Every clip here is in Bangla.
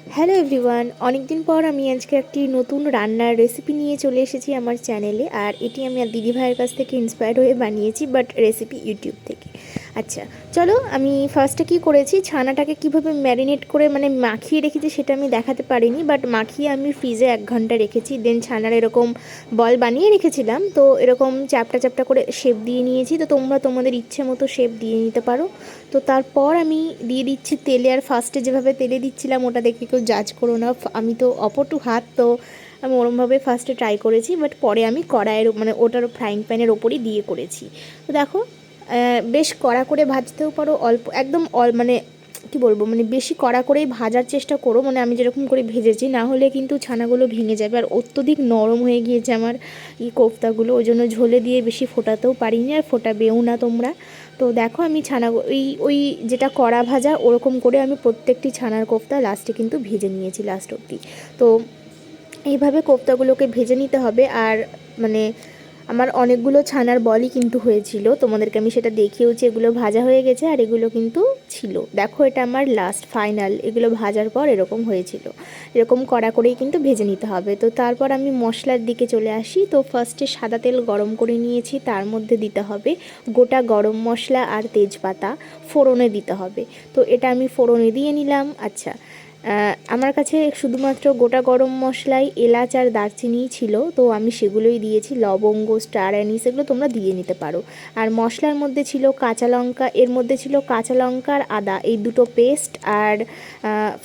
হ্যালো এভরিওয়ান, অনেক দিন পর আমি আজকে একটি নতুন রান্নার রেসিপি নিয়ে চলে এসেছি আমার চ্যানেলে। আর এটি আমি আর দিদি ভাইয়ের কাছ থেকে ইন্সপায়ার্ড হয়ে বানিয়েছি, বাট রেসিপি ইউটিউব থেকে। আচ্ছা, চলো আমি ফার্স্টে কী করেছি, ছানাটাকে কিভাবে ম্যারিনেট করে মানে মাখিয়ে রেখেছি সেটা আমি দেখাতে পারিনি, বাট মাখিয়ে আমি ফ্রিজে 1 ঘন্টা রেখেছি। দেন ছানার এরকম বল বানিয়ে রেখেছিলাম, তো এরকম চ্যাপটা চ্যাপটা করে শেপ দিয়ে নিয়েছি। তো তোমরা তোমাদের ইচ্ছে মতো শেপ দিয়ে নিতে পারো। তো তারপর আমি দিয়ে দিচ্ছি তেলে। আর ফার্স্টে যেভাবে তেলে দিচ্ছিলাম ওটা দেখে কেউ জাজ করো না, আমি তো অপটু হাত, তো আমি ওরমভাবে ফার্স্টে ট্রাই করেছি, বাট পরে আমি কড়াইয়ের মানে ওটার ফ্রাইং প্যানের ওপরই দিয়ে করেছি। তো দেখো, বেশ কড়া করে ভাজতেও পারো, অল্প একদম মানে কী বলবো, মানে বেশি কড়া করেই ভাজার চেষ্টা করো, মানে আমি যেরকম করে ভেজেছি, না হলে কিন্তু ছানাগুলো ভেঙে যাবে। আর অত্যধিক নরম হয়ে গিয়েছে আমার কোফতাগুলো, ওই জন্য ঝোলে দিয়ে বেশি ফোটাতেও পারিনি, আর ফোটাবেও না তোমরা। তো দেখো আমি ছানা ওই যেটা কড়া ভাজা ওরকম করে আমি প্রত্যেকটি ছানার কোফতা লাস্টে কিন্তু ভেজে নিয়েছি লাস্ট অবধি। তো এইভাবে কোফতাগুলোকে ভেজে নিতে হবে। আর মানে আমার অনেকগুলো ছানার বলই কিন্তু হয়েছিল, তোমাদেরকে আমি সেটা দেখিয়েওছি। এগুলো ভাজা হয়ে গেছে আর এগুলো কিন্তু ছিল, দেখো এটা আমার লাস্ট ফাইনাল। এগুলো ভাজার পর এরকম হয়েছিল, এরকম কড়া করেই কিন্তু ভেজে নিতে হবে। তো তারপর আমি মশলার দিকে চলে আসি। তো ফার্স্টে সাদা তেল গরম করে নিয়েছি, তার মধ্যে দিতে হবে গোটা গরম মশলা আর তেজপাতা, ফোড়নে দিতে হবে। তো এটা আমি ফোড়নে দিয়ে নিলাম। আচ্ছা, আমার কাছে শুধুমাত্র গোটা গরম মশলাই এলাচ আর দারচিনিই ছিল, তো আমি সেগুলোই দিয়েছি। লবঙ্গ, স্টার অ্যানিস এগুলো তোমরা দিয়ে নিতে পারো। আর মশলার মধ্যে ছিল কাঁচা লঙ্কা, এর মধ্যে ছিল কাঁচা লঙ্কা আর আদা, এই দুটো পেস্ট। আর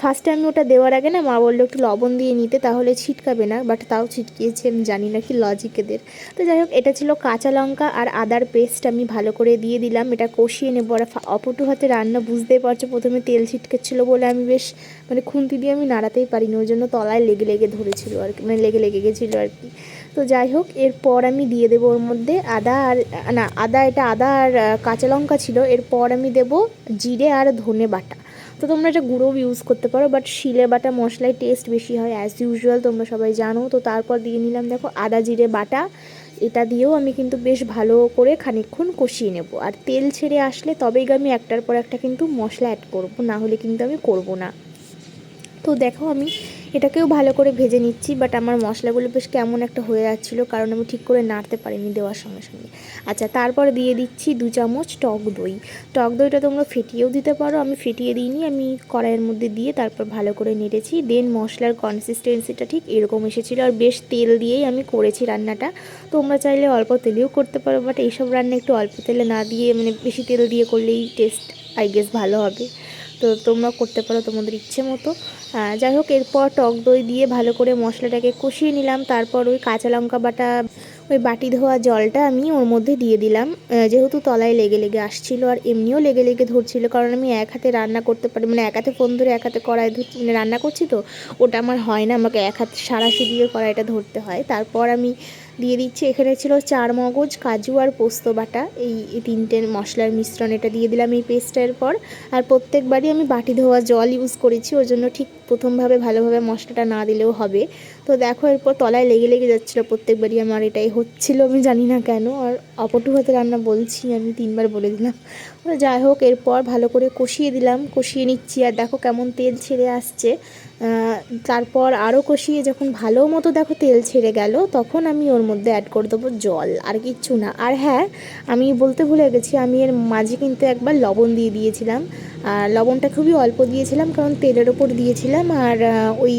ফার্স্টে আমি ওটা দেওয়ার আগে না মা বললো একটু লবণ দিয়ে নিতে, তাহলে ছিটকাবে না, বাট তাও ছিটকিয়েছে, আমি জানি না কি লজিক এদের। তো যাই হোক, এটা ছিল কাঁচা লঙ্কা আর আদার পেস্ট, আমি ভালো করে দিয়ে দিলাম। এটা কষিয়ে নেবো। আর অপটু হাতে রান্না, বুঝতেই পারছো, প্রথমে তেল ছিটকেছিলো বলে আমি বেশ মানে খুন্তি দিয়ে আমি নাড়াতেই পারিনি, ওই জন্য তলায় লেগে লেগে ধরেছিল আর কি, মানে লেগে লেগে গেছিলো আর কি। তো যাই হোক, এরপর আমি দিয়ে দেবো ওর মধ্যে আদা আর না আদা, এটা আদা আর কাঁচা লঙ্কা ছিল। এরপর আমি দেবো জিরে আর ধনে বাটা। তো তোমরা এটা গুঁড়োও ইউজ করতে পারো, বাট শিলে বাটা মশলায় টেস্ট বেশি হয় অ্যাজ ইউজুয়াল, তোমরা সবাই জানো। তো তারপর দিয়ে নিলাম দেখো আদা জিরে বাটা, এটা দিয়েও আমি কিন্তু বেশ ভালো করে খানিকক্ষণ কষিয়ে নেব। আর তেল ছেড়ে আসলে তবেই আমি একটার পর একটা কিন্তু মশলা অ্যাড করব, না হলে কিন্তু আমি করব না। তো দেখো আমি এটাকেও ভালো করে ভেজে নিচ্ছি, বাট আমার মশলাগুলো বেশ কেমন একটা হয়ে যাচ্ছিলো, কারণ আমি ঠিক করে নাড়তে পারিনি দেওয়ার সঙ্গে সঙ্গে। আচ্ছা, তারপর দিয়ে দিচ্ছি 2 চামচ টক দই। টক দইটা তোমরা ফেটিয়েও দিতে পারো, আমি ফেটিয়ে দিইনি, আমি কড়াইয়ের মধ্যে দিয়ে তারপর ভালো করে নেড়েছি। দেন মশলার কনসিস্টেন্সিটা ঠিক এরকম এসেছিলো, আর বেশ তেল দিয়েই আমি করেছি রান্নাটা। তোমরা চাইলে অল্প তেলেও করতে পারো, বাট এইসব রান্না একটু অল্প তেলে না দিয়ে মানে বেশি তেল দিয়ে করলেই টেস্ট আই গেস ভালো হবে। তো তোমরা করতে পারো তোমাদের ইচ্ছে মতো। যাই হোক, এরপর টক দই দিয়ে ভালো করে মশলাটাকে কষিয়ে নিলাম। তারপর ওই কাঁচা লঙ্কা বাটা, ওই বাটি ধোয়া জলটা আমি ওর মধ্যে দিয়ে দিলাম, যেহেতু তলায় লেগে লেগে আসছিলো আর এমনিও লেগে লেগে ধরছিলো, কারণ আমি এক হাতে রান্না করতে পারি, মানে এক হাতে ফোন ধরে এক হাতে কড়াই মানে রান্না করছি, তো ওটা আমার হয় না, আমাকে এক হাতে সাঁড়াশি দিয়ে কড়াইটা ধরতে হয়। তারপর আমি দিয়ে দিচ্ছি, এখানে ছিল 4 মগজ, কাজু আর পোস্ত বাটা, এই 3টে মশলার মিশ্রণ, এটা দিয়ে দিলাম এই পেস্টের পর। আর প্রত্যেকবারই আমি বাটি ধোয়া জল ইউজ করেছি, ওর জন্য ঠিক প্রথমভাবে ভালোভাবে মশলাটা না দিলেও হবে। তো দেখো, এরপর তলায় লেগে লেগে যাচ্ছিলো প্রত্যেকবারই, আমার এটাই হচ্ছিলো, আমি জানি না কেন। আর অপটু হাতে রান্না বলছি, আমি 3বার বলে দিলাম। যাই হোক, এরপর ভালো করে কষিয়ে দিলাম, কষিয়ে নিচ্ছি। আর দেখো কেমন তেল ছেড়ে আসছে। তারপর আরও কষিয়ে যখন ভালো মতো দেখো তেল ছেড়ে গেল, তখন আমি ওর মধ্যে অ্যাড করে দেবো জল, আর কিচ্ছু না। আর হ্যাঁ, আমি বলতে ভুলে গেছি, আমি এর মাঝে কিন্তু একবার লবণ দিয়ে দিয়েছিলাম। আর লবণটা খুবই অল্প দিয়েছিলাম, কারণ তেলের ওপর দিয়েছিলাম। আর ওই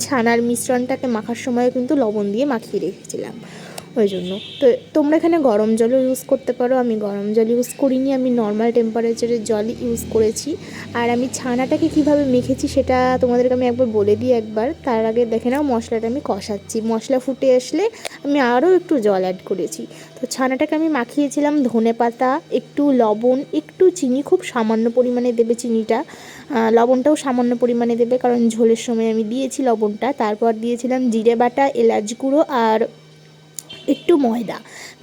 ছানার মিশ্রণটাকে মাখার সময়ও কিন্তু লবণ দিয়ে মাখিয়ে রেখেছিলাম, ওই জন্য। তো তোমরা এখানে গরম জলও ইউজ করতে পারো, আমি গরম জল ইউজ করিনি, আমি নর্মাল টেম্পারেচারের জল ইউজ করেছি। আর আমি ছানাটাকে কিভাবে মেখেছি সেটা তোমাদেরকে আমি একবার বলে দিই একবার, তার আগে দেখে নাও মশলাটা আমি কষাচ্ছি। মশলা ফুটে আসলে আমি আরও একটু জল অ্যাড করেছি। তো ছানাটাকে আমি মাখিয়েছিলাম ধনে পাতা, একটু লবণ, একটু চিনি, খুব সামান্য পরিমাণে দেবে চিনিটা, লবণটাও সামান্য পরিমাণে দেবে, কারণ ঝোলের সময় আমি দিয়েছি লবণটা। তারপর দিয়েছিলাম জিরে বাটা, এলাচ গুঁড়ো আর একটু ময়দা,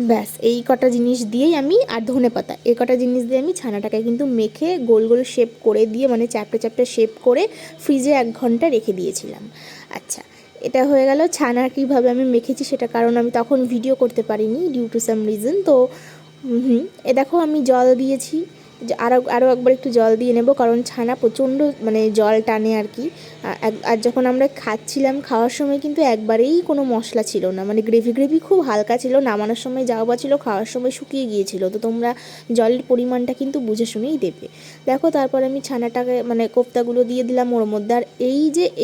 ব্যাস এই কটা জিনিস দিয়েই আমি, আর ধনে পাতা, এই কটা জিনিস দিয়ে আমি ছানাটাকে কিন্তু মেখে গোল গোল শেপ করে দিয়ে, মানে চ্যাপটা চ্যাপটা শেপ করে ফ্রিজে 1 ঘন্টা রেখে দিয়েছিলাম। আচ্ছা, এটা হয়ে গেল ছানা কীভাবে আমি মেখেছি সেটা, কারণ আমি তখন ভিডিও করতে পারিনি ডিউ টু সাম রিজন। তো এ দেখো আমি জল দিয়েছি, আরও একবার একটু জল দিয়ে নেব, কারণ ছানা প্রচণ্ড মানে জল টানে আর কি। আর যখন আমরা খাচ্ছিলাম, খাওয়ার সময় কিন্তু একবারেই কোনো মশলা ছিল না, মানে গ্রেভি গ্রেভি খুব হালকা ছিল, নামানোর সময় যাওয়া বা ছিল, খাওয়ার সময় শুকিয়ে গিয়েছিল। তো তোমরা জলের পরিমাণটা কিন্তু বুঝে শুনেই দেবে। দেখো তারপর আমি ছানাটাকে মানে কোফতাগুলো দিয়ে দিলাম ওর মধ্যে। আর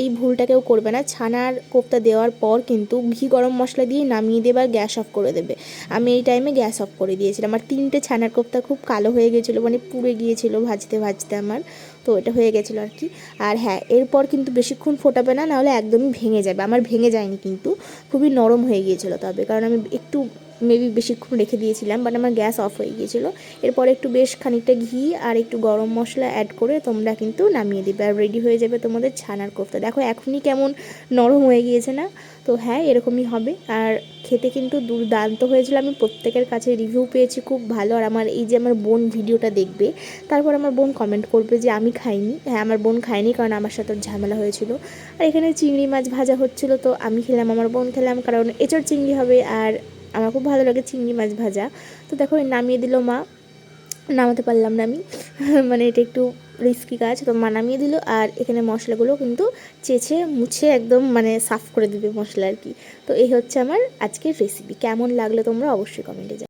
এই ভুলটা কেউ করবে না, ছানার কোফতা দেওয়ার পর কিন্তু ঘি গরম মশলা দিয়ে নামিয়ে দেবে আর গ্যাস অফ করে দেবে। আমি এই টাইমে গ্যাস অফ করে দিয়েছিলাম। আর 3টে ছানার কোফতা খুব কালো হয়ে গেছিলো, মানে পুড়ে গিয়েছিলো ভাজতে ভাজতে আমার। তো এটা হয়ে গেছিলো আর কি। আর হ্যাঁ, এরপর কিন্তু বেশিক্ষণ ফোটাবে না, নাহলে একদমই ভেঙে যাবে। আমার ভেঙে যায়নি কিন্তু, খুবই নরম হয়ে গিয়েছিলো তবে, কারণ আমি একটু মেবি বেশিক্ষণ রেখে দিয়েছিলাম, বাট আমার গ্যাস অফ হয়ে গিয়েছিলো। এরপর একটু বেশ খানিকটা ঘি আর একটু গরম মশলা অ্যাড করে তোমরা কিন্তু নামিয়ে দিবে, আর রেডি হয়ে যাবে তোমাদের ছানার কোফতা। দেখো এখনই কেমন নরম হয়ে গিয়েছে না? তো হ্যাঁ, এরকমই হবে। আর খেতে কিন্তু দুর্দান্ত হয়েছিল। আমি প্রত্যেকের কাছে রিভিউ পেয়েছি খুব ভালো। আর আমার এই যে আমার বোন ভিডিওটা দেখবে, তারপর আমার বোন কমেন্ট করবে যে আমি খাইনি। হ্যাঁ, আমার বোন খায়নি, কারণ আমার সাথে ওর ঝামেলা হয়েছিল। আর এখানে চিংড়ি মাছ ভাজা হচ্ছিলো, তো আমি খেলাম, আমার বোন খেলাম, কারণ এঁচোড় চিংড়ি হবে আর আমার খুব ভালো লাগে চিংড়ি মাছ ভাজা। তো দেখো নামিয়ে দিল মা, নামাতে পারলাম না আমি মানে এটা একটু রিস্কি কাজ। তো মা নামিয়ে দিল, আর এখানে মশলাগুলো কিন্তু চেঁচে মুছে একদম মানে সাফ করে দিবে মশলা আর কি। তো এই হচ্ছে আমার আজকের রেসিপি। কেমন লাগলো তোমরা অবশ্যই কমেন্টে জানাও।